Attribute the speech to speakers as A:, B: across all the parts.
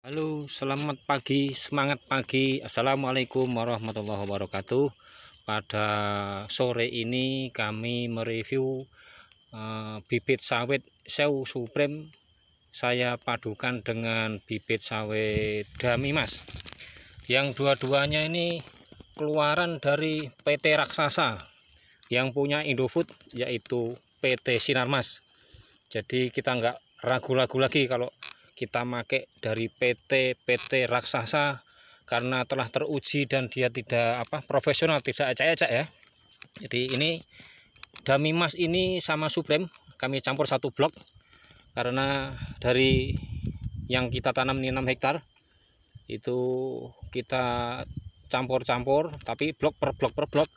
A: Halo, selamat pagi, semangat pagi. Assalamualaikum warahmatullahi wabarakatuh. Pada sore ini kami mereview bibit sawit Seu Supreme. Saya padukan dengan bibit sawit Damimas. Yang dua-duanya ini keluaran dari PT Raksasa yang punya Indofood, yaitu PT Sinarmas. Jadi kita nggak ragu-ragu lagi kalau kita pakai dari PT Raksasa, karena telah teruji dan dia tidak profesional, tidak acak-acak ya. Jadi ini Damimas ini sama Supreme kami campur satu blok, karena dari yang kita tanam ini 6 hektar itu kita campur-campur, tapi blok per blok,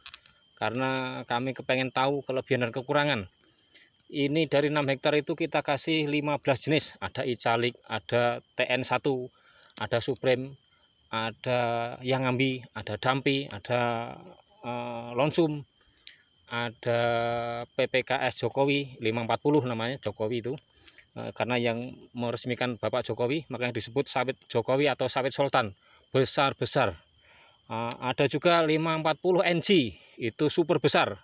A: karena kami kepengen tahu kelebihan dan kekurangan. Ini dari 6 hektar itu kita kasih 15 jenis. Ada Icalik, ada TN1, ada Supreme, ada Yangambi, ada Dampi, ada Lonsum, ada PPKS Jokowi 540 namanya, Jokowi itu. Karena yang meresmikan Bapak Jokowi, makanya disebut sawit Jokowi atau sawit Sultan, besar-besar. Ada juga 540 NG, itu super besar,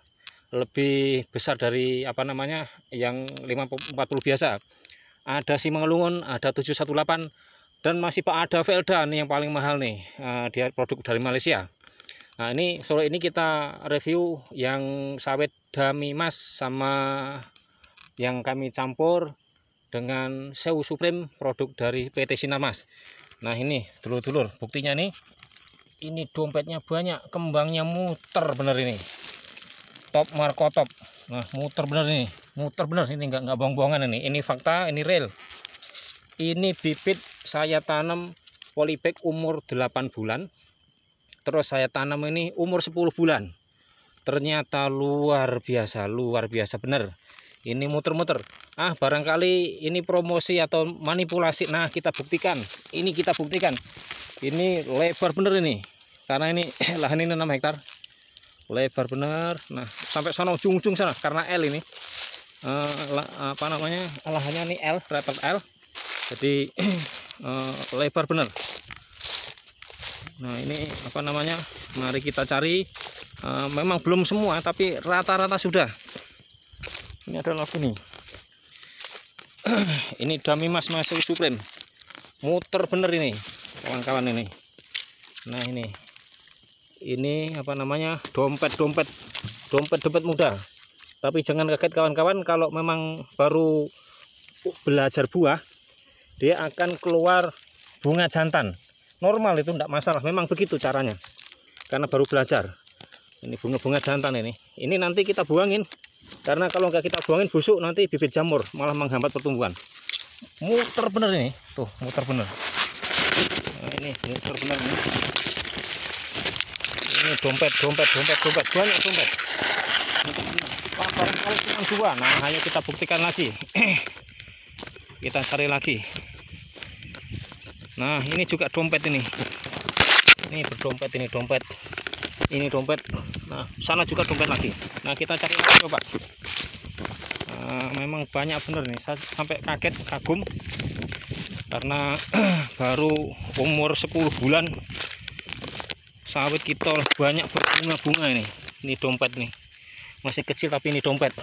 A: lebih besar dari yang 540 biasa. Ada Simangalungun, ada 718, dan masih ada Velda nih yang paling mahal nih, dia produk dari Malaysia. Nah ini sore ini kita review yang sawit Damimas sama yang kami campur dengan Seu Supreme, produk dari PT Sinarmas. Nah ini dulur-dulur, buktinya nih, ini dompetnya banyak, kembangnya muter bener ini, top Marco top. Nah muter bener ini, nggak bohong-bohongan ini fakta, ini real. Ini bibit saya tanam polybag umur 8 bulan, terus saya tanam ini umur 10 bulan. Ternyata luar biasa bener. Ini muter-muter. Barangkali ini promosi atau manipulasi. Nah kita buktikan, ini lebar bener ini, karena ini lahan ini 6 hektar, lebar bener. Nah sampai sana ujung-ujung sana, karena L ini lahannya ini L, rated L, jadi lebar bener. Nah ini mari kita cari. Memang belum semua, tapi rata-rata sudah. Ini adalah ini ini Damimas masuk Supreme, muter bener ini kawan-kawan ini. Nah ini dompet muda. Tapi jangan kaget kawan-kawan, kalau memang baru belajar buah, dia akan keluar bunga jantan. Normal, itu enggak masalah, memang begitu caranya, karena baru belajar. Ini bunga jantan ini nanti kita buangin, karena kalau nggak kita buangin busuk, nanti bibit jamur, malah menghambat pertumbuhan. Muter bener ini, tuh muter bener. Nah, ini muter bener ini. Ini dompet banyak dompet. Barangkali cuma 2. Nah hanya kita buktikan lagi. Kita cari lagi. Nah ini juga dompet ini berdompet, ini dompet. Nah sana juga dompet lagi. Nah kita cari lagi, coba. Memang banyak bener nih, saya sampai kaget, kagum, karena baru umur 10 bulan sawit kita banyak berbunga-bunga ini dompet nih, masih kecil tapi ini dompet.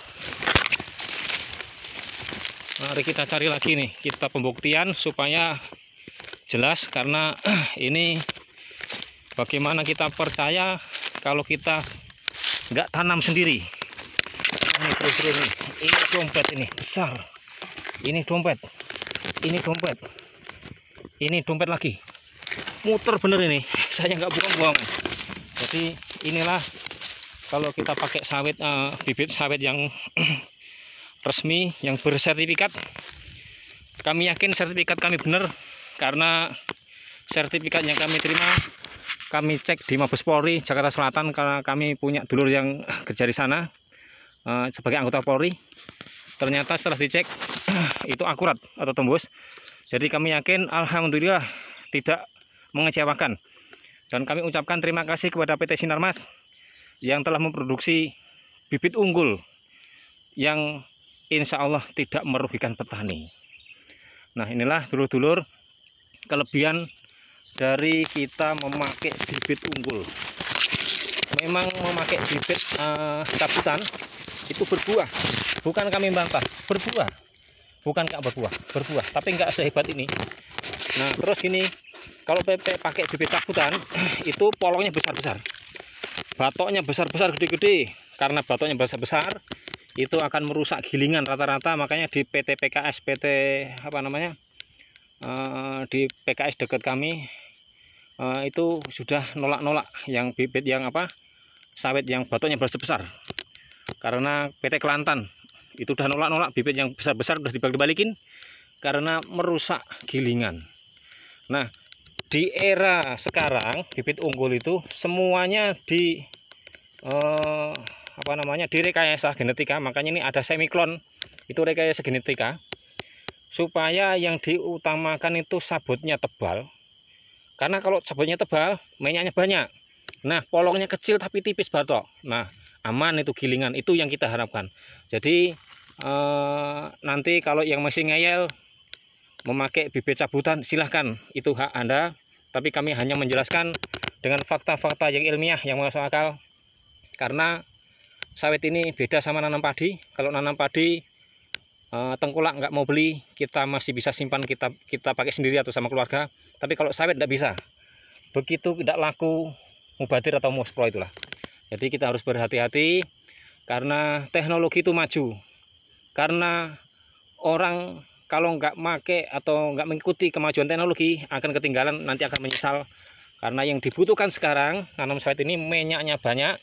A: Mari kita cari lagi nih, kita pembuktian supaya jelas, karena ini bagaimana kita percaya kalau kita nggak tanam sendiri. Ini dompet ini besar, ini dompet lagi, muter bener ini, saya nggak bohong-bohongan. Jadi inilah kalau kita pakai sawit, bibit sawit yang resmi, yang bersertifikat. Kami yakin sertifikat kami benar, karena sertifikat yang kami terima, kami cek di Mabes Polri Jakarta Selatan, karena kami punya dulur yang kerja di sana sebagai anggota Polri. Ternyata setelah dicek itu akurat atau tembus. Jadi kami yakin, alhamdulillah, tidak mengecewakan. Dan kami ucapkan terima kasih kepada PT Sinarmas yang telah memproduksi bibit unggul yang insya Allah tidak merugikan petani. Nah inilah dulur-dulur, kelebihan dari kita memakai bibit unggul. Memang memakai bibit cabutan itu berbuah, bukan kami bantah, berbuah, bukan nggak berbuah, tapi nggak sehebat ini. Nah terus gini, kalau PP pakai bibit cabutan itu polongnya besar-besar, batoknya besar-besar, gede-gede. Karena batoknya besar-besar itu akan merusak gilingan rata-rata. Makanya di PT PKS, PT apa namanya, di PKS dekat kami itu sudah nolak-nolak yang bibit yang apa, sawit yang batoknya besar-besar. Karena PT Kelantan itu udah nolak-nolak bibit yang besar-besar, udah dibalik-balikin karena merusak gilingan. Nah di era sekarang bibit unggul itu semuanya di apa namanya, direkayasa genetika. Makanya ini ada semiklon, itu rekayasa genetika supaya yang diutamakan itu sabutnya tebal. Karena kalau sabutnya tebal, minyaknya banyak. Nah polongnya kecil tapi tipis batok. Nah aman itu gilingan, itu yang kita harapkan. Jadi nanti kalau yang masih ngeyel memakai bibit cabutan, silahkan, itu hak Anda. Tapi kami hanya menjelaskan dengan fakta-fakta yang ilmiah yang masuk akal. Karena sawit ini beda sama nanam padi. Kalau nanam padi tengkulak nggak mau beli, kita masih bisa simpan, kita pakai sendiri atau sama keluarga. Tapi kalau sawit nggak bisa, begitu tidak laku, mubadir atau muspro itulah. Jadi kita harus berhati-hati karena teknologi itu maju. Karena orang kalau nggak make atau nggak mengikuti kemajuan teknologi akan ketinggalan, nanti akan menyesal. Karena yang dibutuhkan sekarang nanam sawit ini minyaknya banyak,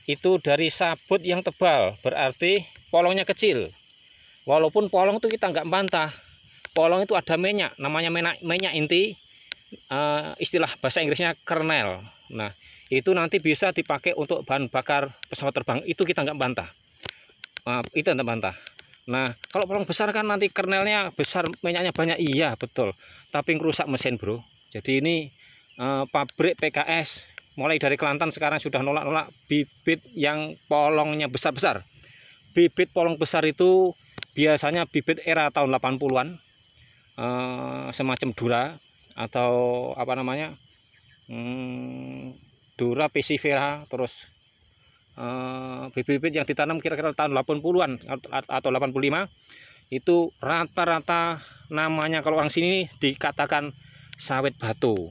A: itu dari sabut yang tebal, berarti polongnya kecil. Walaupun polong itu kita nggak bantah, polong itu ada minyak, namanya minyak inti, istilah bahasa Inggrisnya kernel. Nah itu nanti bisa dipakai untuk bahan bakar pesawat terbang, itu kita nggak bantah, itu nggak bantah. Nah kalau polong besar kan nanti kernelnya besar, minyaknya banyak, iya betul, tapi ngerusak mesin bro. Jadi ini pabrik PKS mulai dari Kelantan sekarang sudah nolak-nolak bibit yang polongnya besar-besar. Bibit polong besar itu biasanya bibit era tahun 80-an, semacam Dura atau apa namanya, Dura, Pesivera, terus bibit-bibit yang ditanam kira-kira tahun 80-an atau 85, itu rata-rata namanya kalau orang sini dikatakan sawit batu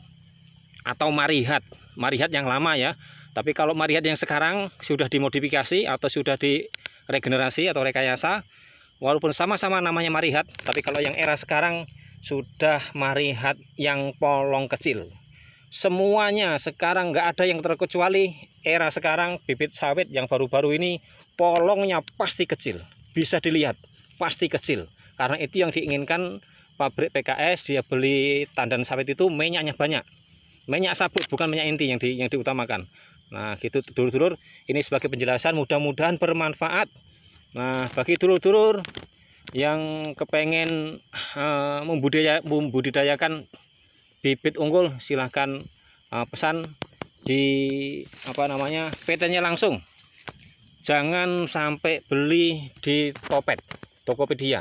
A: atau marihat. Marihat yang lama ya. Tapi kalau marihat yang sekarang sudah dimodifikasi atau sudah diregenerasi atau rekayasa, walaupun sama-sama namanya marihat, tapi kalau yang era sekarang sudah marihat yang polong kecil. Semuanya sekarang nggak ada yang terkecuali. Era sekarang bibit sawit yang baru-baru ini polongnya pasti kecil, bisa dilihat pasti kecil. Karena itu yang diinginkan pabrik PKS. Dia beli tandan sawit itu minyaknya banyak, minyak sabut, bukan minyak inti yang diutamakan. Nah gitu dulur-dulur, ini sebagai penjelasan, mudah-mudahan bermanfaat. Nah bagi dulur-dulur yang kepengen membudidayakan bibit unggul, silahkan pesan di apa namanya, PT-nya langsung. Jangan sampai beli di Topet, Tokopedia,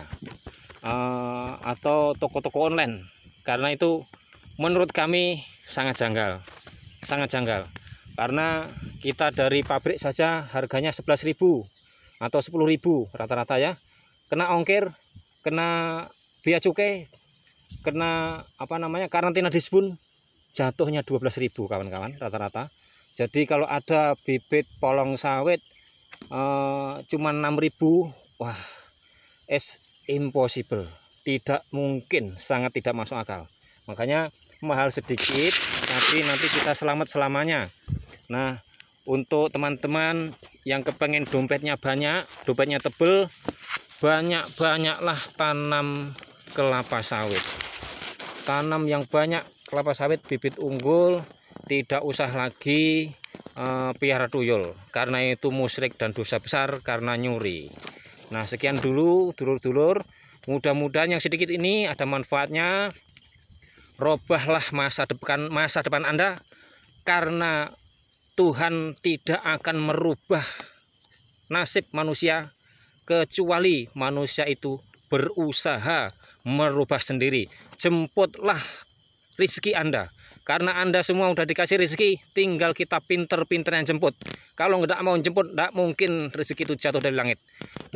A: atau toko-toko online, karena itu menurut kami sangat janggal, karena kita dari pabrik saja harganya 11.000 atau 10.000 rata-rata ya, kena ongkir, kena bea cukai, kena apa namanya, karantina dispun, jatuhnya 12.000 kawan-kawan rata-rata. Jadi kalau ada bibit polong sawit cuma 6.000, wah it's impossible, tidak mungkin, sangat tidak masuk akal. Makanya mahal sedikit tapi nanti kita selamat selamanya. Nah untuk teman-teman yang kepengen dompetnya banyak, dompetnya tebel, banyak-banyaklah tanam kelapa sawit. Tanam yang banyak kelapa sawit bibit unggul, tidak usah lagi piara tuyul, karena itu musyrik dan dosa besar karena nyuri. Nah sekian dulu dulur-dulur, mudah-mudahan yang sedikit ini ada manfaatnya. Robahlah masa depan Anda, karena Tuhan tidak akan merubah nasib manusia kecuali manusia itu berusaha merubah sendiri. Jemputlah rezeki Anda. Karena Anda semua udah dikasih rezeki, tinggal kita pinter-pinter yang jemput. Kalau nggak mau jemput, nggak mungkin rezeki itu jatuh dari langit.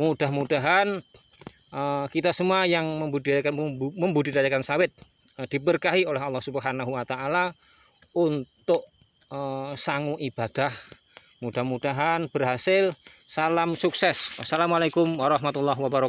A: Mudah-mudahan kita semua yang membudidayakan sawit diberkahi oleh Allah Subhanahu wa Ta'ala untuk sangu ibadah. Mudah-mudahan berhasil. Salam sukses. Wassalamualaikum warahmatullahi wabarakatuh.